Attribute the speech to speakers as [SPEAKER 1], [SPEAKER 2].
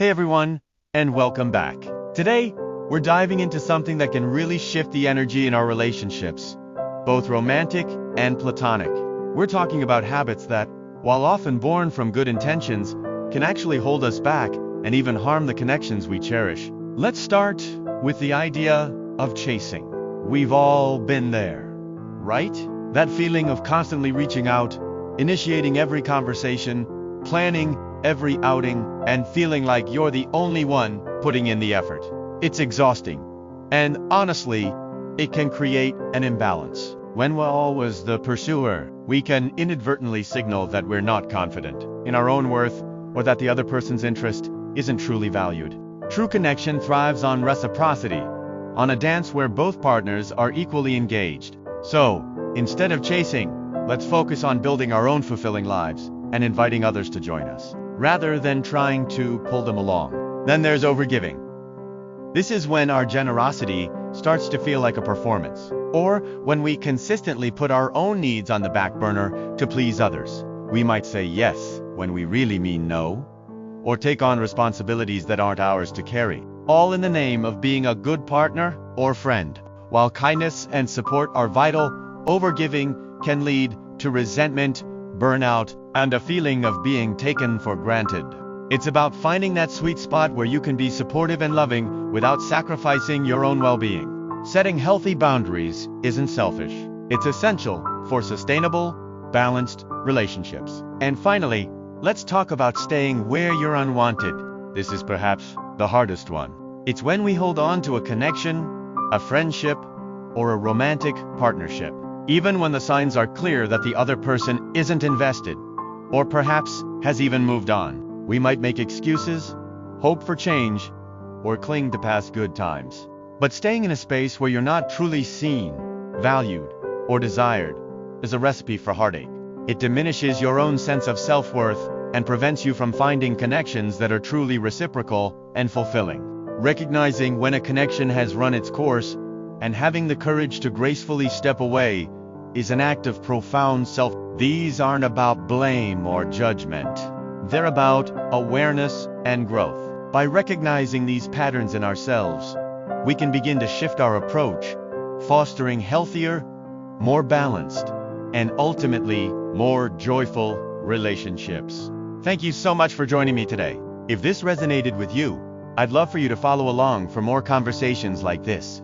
[SPEAKER 1] Hey everyone, and welcome back. Today, we're diving into something that can really shift the energy in our relationships, both romantic and platonic. We're talking about habits that, while often born from good intentions, can actually hold us back and even harm the connections we cherish. Let's start with the idea of chasing. We've all been there, right? That feeling of constantly reaching out, initiating every conversation, planning every outing, and feeling like you're the only one putting in the effort. It's exhausting, and honestly, it can create an imbalance. When we're always the pursuer, we can inadvertently signal that we're not confident in our own worth or that the other person's interest isn't truly valued. True connection thrives on reciprocity, on a dance where both partners are equally engaged. So, instead of chasing, let's focus on building our own fulfilling lives and inviting others to join us, rather than trying to pull them along. Then there's overgiving. This is when our generosity starts to feel like a performance, or when we consistently put our own needs on the back burner to please others. We might say yes when we really mean no, or take on responsibilities that aren't ours to carry, all in the name of being a good partner or friend. While kindness and support are vital, overgiving can lead to resentment, burnout, and a feeling of being taken for granted. It's about finding that sweet spot where you can be supportive and loving without sacrificing your own well-being. Setting healthy boundaries isn't selfish. It's essential for sustainable, balanced relationships. And finally, let's talk about staying where you're unwanted. This is perhaps the hardest one. It's when we hold on to a connection, a friendship, or a romantic partnership, even when the signs are clear that the other person isn't invested, or perhaps has even moved on. We might make excuses, hope for change, or cling to past good times. But staying in a space where you're not truly seen, valued, or desired is a recipe for heartache. It diminishes your own sense of self-worth and prevents you from finding connections that are truly reciprocal and fulfilling. Recognizing when a connection has run its course and having the courage to gracefully step away is an act of profound self. These aren't about blame or judgment. They're about awareness and growth. By recognizing these patterns in ourselves, we can begin to shift our approach, fostering healthier, more balanced, and ultimately more joyful relationships. Thank you so much for joining me today. If this resonated with you, I'd love for you to follow along for more conversations like this.